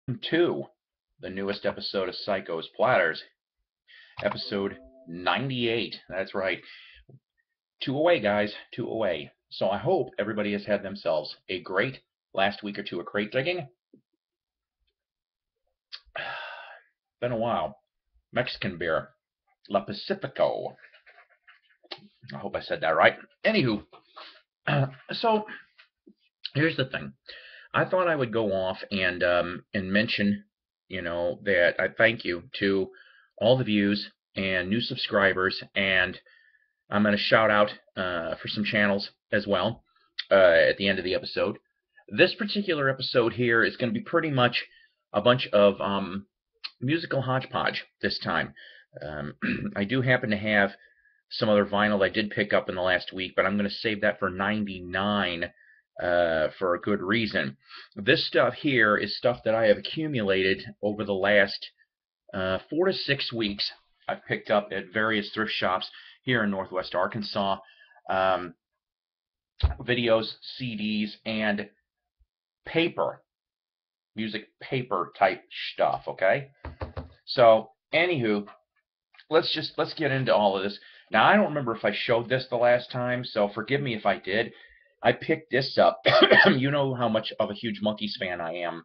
To the newest episode of Psycho's Platters, episode 98. That's right. Two away, guys. Two away. So I hope everybody has had themselves a great last week or two of crate digging. Been a while. Mexican beer. La Pacifico. I hope I said that right. Anywho, so here's the thing. I thought I would go off and mention, that I thank you to all the views and new subscribers, and I'm going to shout out for some channels as well at the end of the episode. This particular episode here is going to be pretty much a bunch of musical hodgepodge this time. I do happen to have some other vinyl I did pick up in the last week, but I'm going to save that for 99 for a good reason. This stuff here is stuff that I have accumulated over the last 4 to 6 weeks. I've picked up at various thrift shops here in Northwest Arkansas, videos, CDs, and paper, music paper type stuff. Okay, so anywho, let's get into all of this. Now I don't remember if I showed this the last time, so forgive me if I did. I picked this up. You know how much of a huge Monkees fan I am,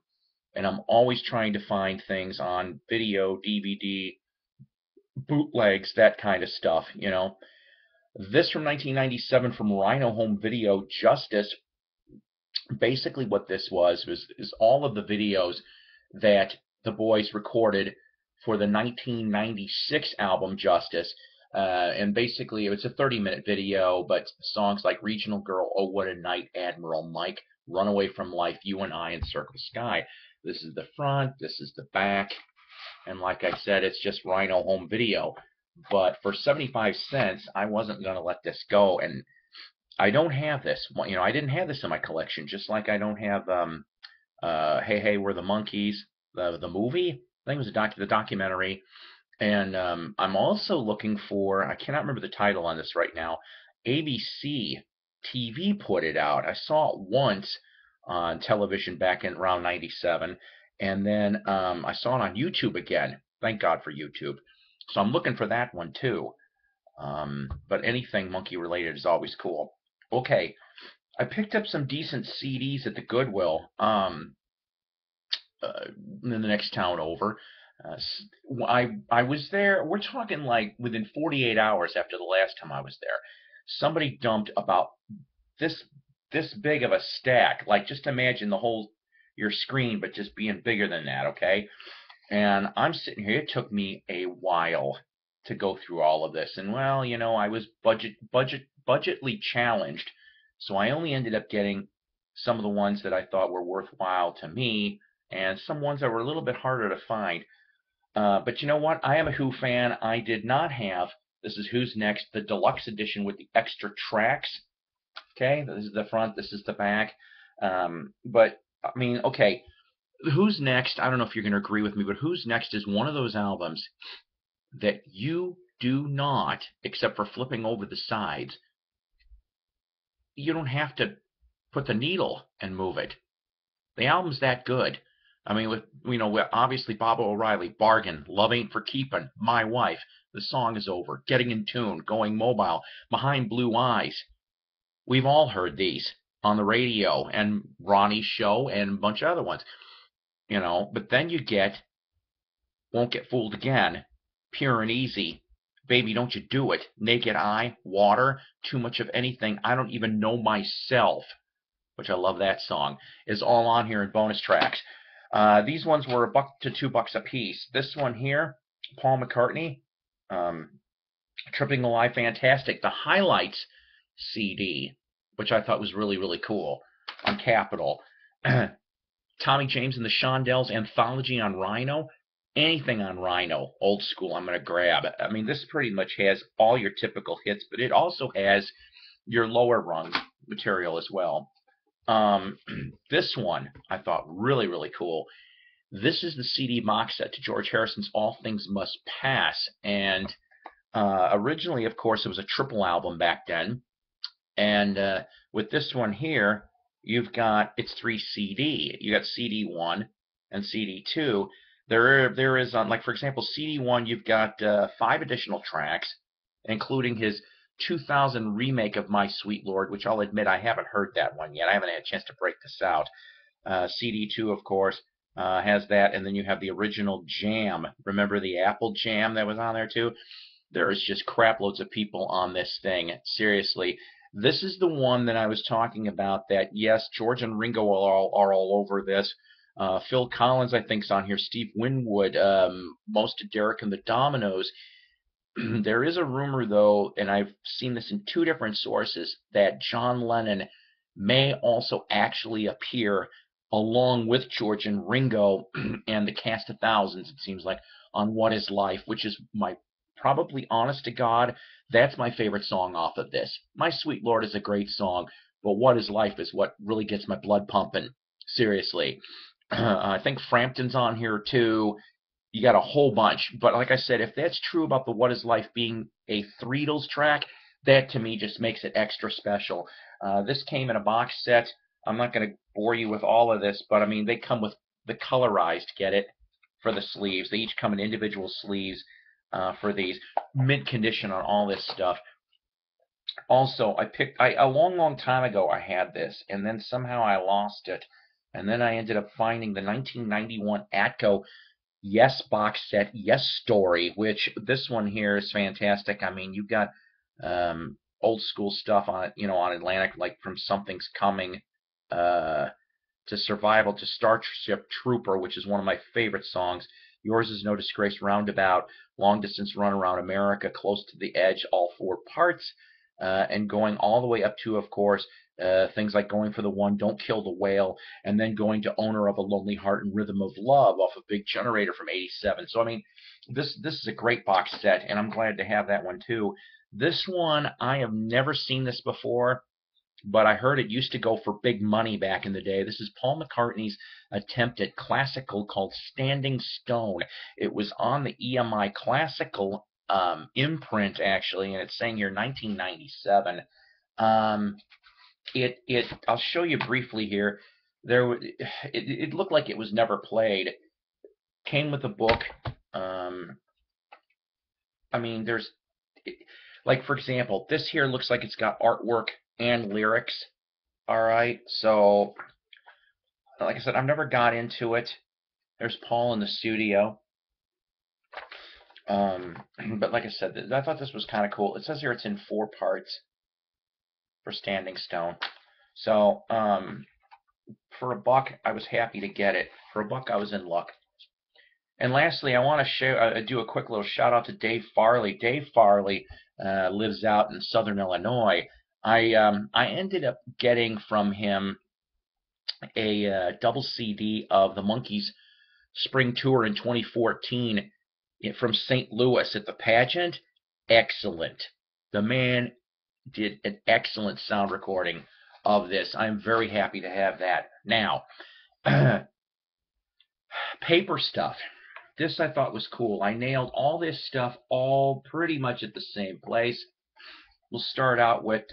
and I'm always trying to find things on video, DVD, bootlegs, that kind of stuff. This from 1997 from Rhino Home Video Justice. Basically, what this was is all of the videos that the boys recorded for the 1996 album Justice. And basically, it's a 30-minute video, but songs like Regional Girl, Oh What a Night, Admiral Mike, Runaway from Life, You and I, and Circle Sky. This is the front, this is the back, and like I said, it's just Rhino Home Video. But for 75 cents, I wasn't going to let this go, and I don't have this. I didn't have this in my collection, just like I don't have Hey Hey We're the Monkees, the movie. I think it was the documentary. And I'm also looking for, I cannot remember the title on this right now. ABC TV put it out. I saw it once on television back in around 97. And then I saw it on YouTube again. Thank God for YouTube. So I'm looking for that one too. But anything monkey related is always cool. Okay, I picked up some decent CDs at the Goodwill in the next town over. I was there. We're talking like within 48 hours after the last time I was there. Somebody dumped about this this big of a stack. Like just imagine the whole your screen, but just being bigger than that. Okay, and I'm sitting here. It took me a while to go through all of this, and well, I was budgetly challenged, so I only ended up getting some of the ones that I thought were worthwhile to me, and some ones that were a little bit harder to find. But you know what? I am a Who fan. I did not have, this is Who's Next, the deluxe edition with the extra tracks. Okay, this is the front, this is the back. But, I mean, okay, Who's Next, I don't know if you're going to agree with me, but Who's Next is one of those albums that you do not, except for flipping over the sides, you don't have to put the needle and move it. The album's that good. I mean, with obviously Bob O'Reilly, Bargain, Love Ain't for Keepin', My Wife, The Song Is Over, Getting in Tune, Going Mobile, Behind Blue Eyes. We've all heard these on the radio and Ronnie's show and a bunch of other ones. But then you get Won't Get Fooled Again, Pure and Easy, Baby Don't You Do It, Naked Eye, Water, Too Much of Anything, I Don't Even Know Myself, which I love that song, is all on here in bonus tracks. These ones were $1 to $2 a piece. This one here, Paul McCartney, Tripping Alive, fantastic. The Highlights CD, which I thought was really, really cool, on Capitol. Tommy James and the Shondells anthology on Rhino. Anything on Rhino, old school, I'm going to grab. I mean, this pretty much has all your typical hits, but it also has your lower rung material as well. This one I thought really, really cool. This is the CD box set to George Harrison's All Things Must Pass. And originally, of course, it was a triple album back then. And with this one here, it's 3 CD. You got CD 1, and CD2, there is on, like, for example, CD1, you've got 5 additional tracks, including his 2000 remake of My Sweet Lord, which I'll admit I haven't heard that one yet. I haven't had a chance to break this out. CD2, of course, has that, and then you have the original Jam. Remember the Apple Jam that was on there too? There is just crap loads of people on this thing. Seriously. This is the one that I was talking about that, yes, George and Ringo are all over this. Phil Collins, I think, is on here. Steve Winwood, most of Derek and the Dominoes. There is a rumor, though, and I've seen this in 2 different sources, that John Lennon may also actually appear along with George and Ringo and the cast of thousands, it seems like, on What Is Life, which is my probably, honest to God, that's my favorite song off of this. My Sweet Lord is a great song, but What Is Life is what really gets my blood pumping. Seriously. I think Frampton's on here too. You got a whole bunch. But like I said, if that's true about the What Is Life being a Threedles track, that to me just makes it extra special. This came in a box set. I'm not going to bore you with all of this, but I mean, they come with the colorized, get it, for the sleeves. They each come in individual sleeves for these. Mint condition on all this stuff. Also, a long time ago I had this, and then somehow I lost it. And then I ended up finding the 1991 Atco Yes box set, Yes Story, which this one here is fantastic. I mean, you've got old school stuff on it, on Atlantic, like From Something's Coming to Survival to Starship Trooper, which is one of my favorite songs. Yours Is No Disgrace, Roundabout, Long Distance Run Around America, Close to the Edge, all 4 parts, and going all the way up to, of course, things like Going for the One, Don't Kill the Whale, and then going to Owner of a Lonely Heart and Rhythm of Love off of Big Generator from '87. So, I mean, this is a great box set, and I'm glad to have that one too. This one, I have never seen this before, but I heard it used to go for big money back in the day. This is Paul McCartney's attempt at classical called Standing Stone. It was on the EMI Classical imprint, actually, and it's saying here 1997. I'll show you briefly here. It looked like it was never played. Came with a book. I mean, like, for example, this here looks like it's got artwork and lyrics. All right, so like I said, I've never got into it. There's Paul in the studio. But like I said, I thought this was kind of cool. It says here it's in 4 parts for Standing Stone. So for a buck, I was happy to get it. For a buck, I was in luck. And lastly, I want to do a quick little shout out to Dave Farley. Dave Farley lives out in Southern Illinois. I ended up getting from him a double CD of the Monkees spring tour in 2014 from St. Louis at the pageant. Excellent. The man did an excellent sound recording of this. I'm very happy to have that. Now, paper stuff. This I thought was cool. I nailed all this stuff all pretty much at the same place. We'll start out with,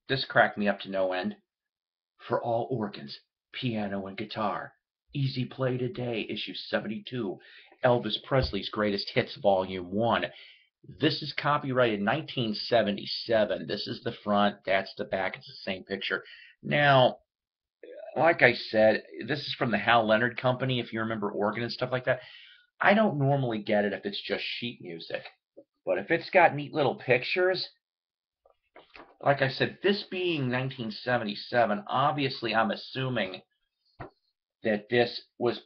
this cracked me up to no end. For All Organs, Piano and Guitar. Easy Play Today, issue 72. Elvis Presley's Greatest Hits, volume 1. This is copyrighted 1977. This is the front. That's the back. It's the same picture. Now, like I said, this is from the Hal Leonard Company, if you remember organ and stuff like that. I don't normally get it if it's just sheet music. But if it's got neat little pictures, like I said, this being 1977, obviously I'm assuming that this was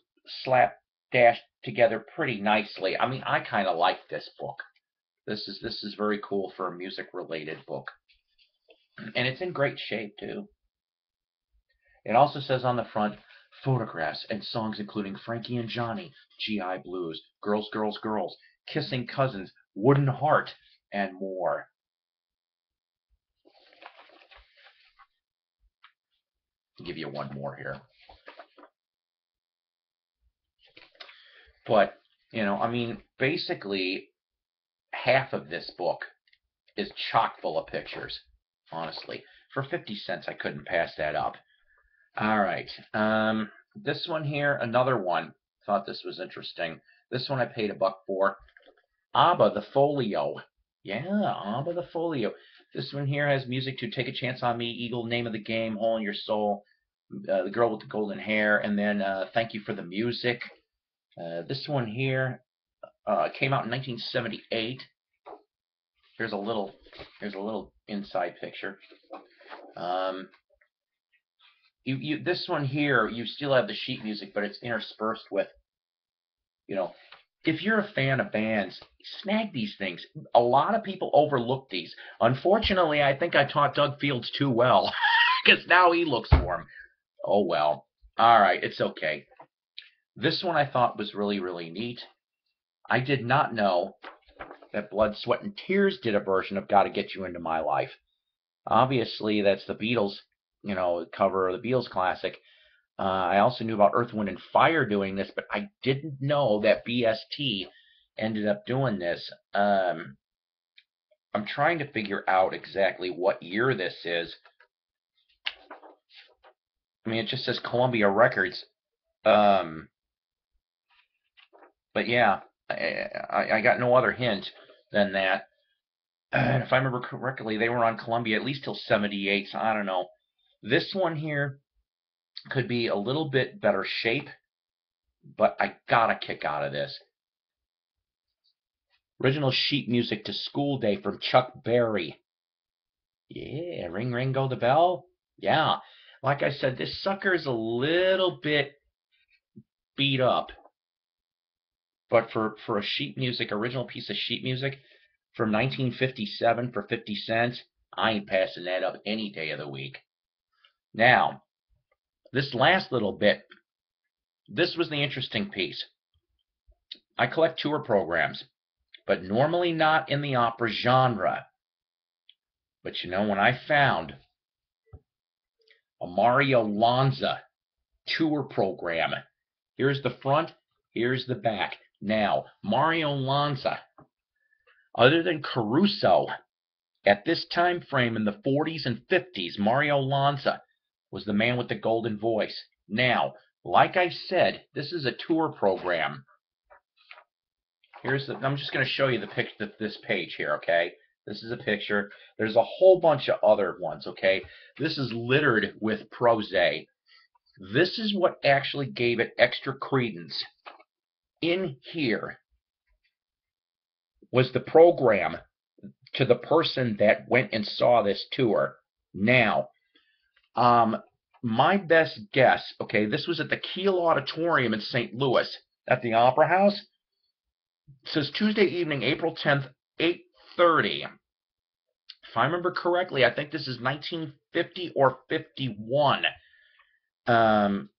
dashed together pretty nicely. I mean, I kind of like this book. This is very cool for a music-related book. And it's in great shape, too. It also says on the front, photographs and songs including Frankie and Johnny, GI Blues, Girls, Girls, Girls, Kissing Cousins, Wooden Heart, and more. I'll give you one more here. But, I mean, basically, half of this book is chock full of pictures, honestly. For 50 cents, I couldn't pass that up. All right. This one here, another one. Thought this was interesting. This one I paid $1 for. ABBA, the Folio. Yeah, ABBA, the Folio. This one here has music to Take a Chance on Me, Eagle, Name of the Game, Hole in Your Soul, The Girl with the Golden Hair, and then Thank You for the Music. This one here came out in 1978. Here's a little inside picture. This one here, you still have the sheet music, but it's interspersed with, if you're a fan of bands, snag these things. A lot of people overlook these. Unfortunately, I think I taught Doug Fields too well, because now he looks for them. Oh well. All right, it's okay. This one I thought was really, really neat. I did not know that Blood, Sweat, and Tears did a version of Gotta Get You Into My Life. Obviously, that's the Beatles, cover of the Beatles classic. I also knew about Earth, Wind, and Fire doing this, but I didn't know that BST ended up doing this. I'm trying to figure out exactly what year this is. I mean, it just says Columbia Records. But yeah, I got no other hint than that. If I remember correctly, they were on Columbia at least till 78, so I don't know. This one here could be a little bit better shape, but I got a kick out of this. Original sheet music to School Day from Chuck Berry. Yeah, ring ring go the bell. Yeah, like I said, this sucker is a little bit beat up, but for a sheet music, original piece of sheet music from 1957 for 50 cents, I ain't passing that up any day of the week. Now, this last little bit, this was the interesting piece. I collect tour programs, but normally not in the opera genre. But when I found a Mario Lanza tour program, here's the front, here's the back. Now, Mario Lanza, other than Caruso, at this time frame in the 40s and 50s, Mario Lanza was the man with the golden voice. Now, like I said, this is a tour program. I'm just going to show you this page here, okay? This is a picture. There's a whole bunch of other ones, okay? This is littered with prose. This is what actually gave it extra credence. In here was the program to the person that went and saw this tour. Now, my best guess, okay, this was at the Kiel Auditorium in St. Louis at the Opera House. It says Tuesday evening, April 10th, 8:30. If I remember correctly, I think this is 1950 or 51.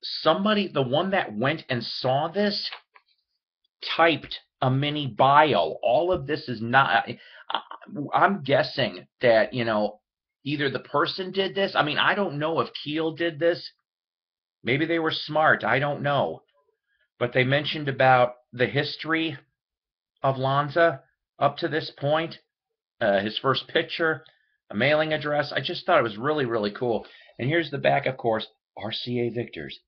Somebody, the one that went and saw this, typed a mini bio. All of this is not, I'm guessing that, either the person did this. I mean, I don't know if Kiel did this. Maybe they were smart. I don't know. But they mentioned about the history of Lanza up to this point, his first picture, a mailing address. I just thought it was really, really cool. And here's the back, of course, RCA Victors.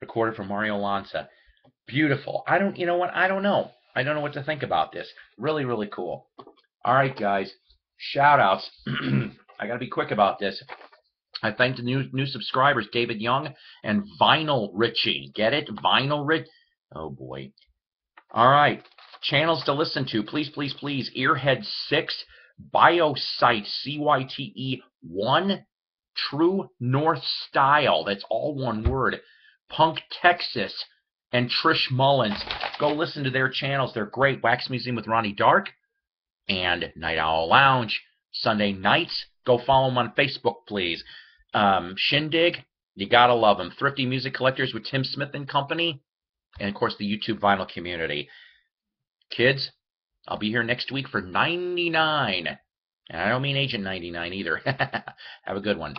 Recorded for Mario Lanza. Beautiful. You know what? I don't know. I don't know what to think about this. Really, really cool. All right, guys. Shout outs. I got to be quick about this. I thank the new subscribers, David Young and Vinyl Richie. Get it? Vinyl Rich. Oh, boy. All right. Channels to listen to. Please, please, please. Earhead 6, Biosite, CYTE 1, True North Style. That's all one word. Punk Texas and Trish Mullins. Go listen to their channels. They're great. Wax Museum with Ronnie Dark and Night Owl Lounge. Sunday nights. Go follow them on Facebook, please. Shindig, you gotta love them. Thrifty Music Collectors with Tim Smith and Company. And, of course, the YouTube vinyl community. Kids, I'll be here next week for 99. And I don't mean Agent 99 either. Have a good one.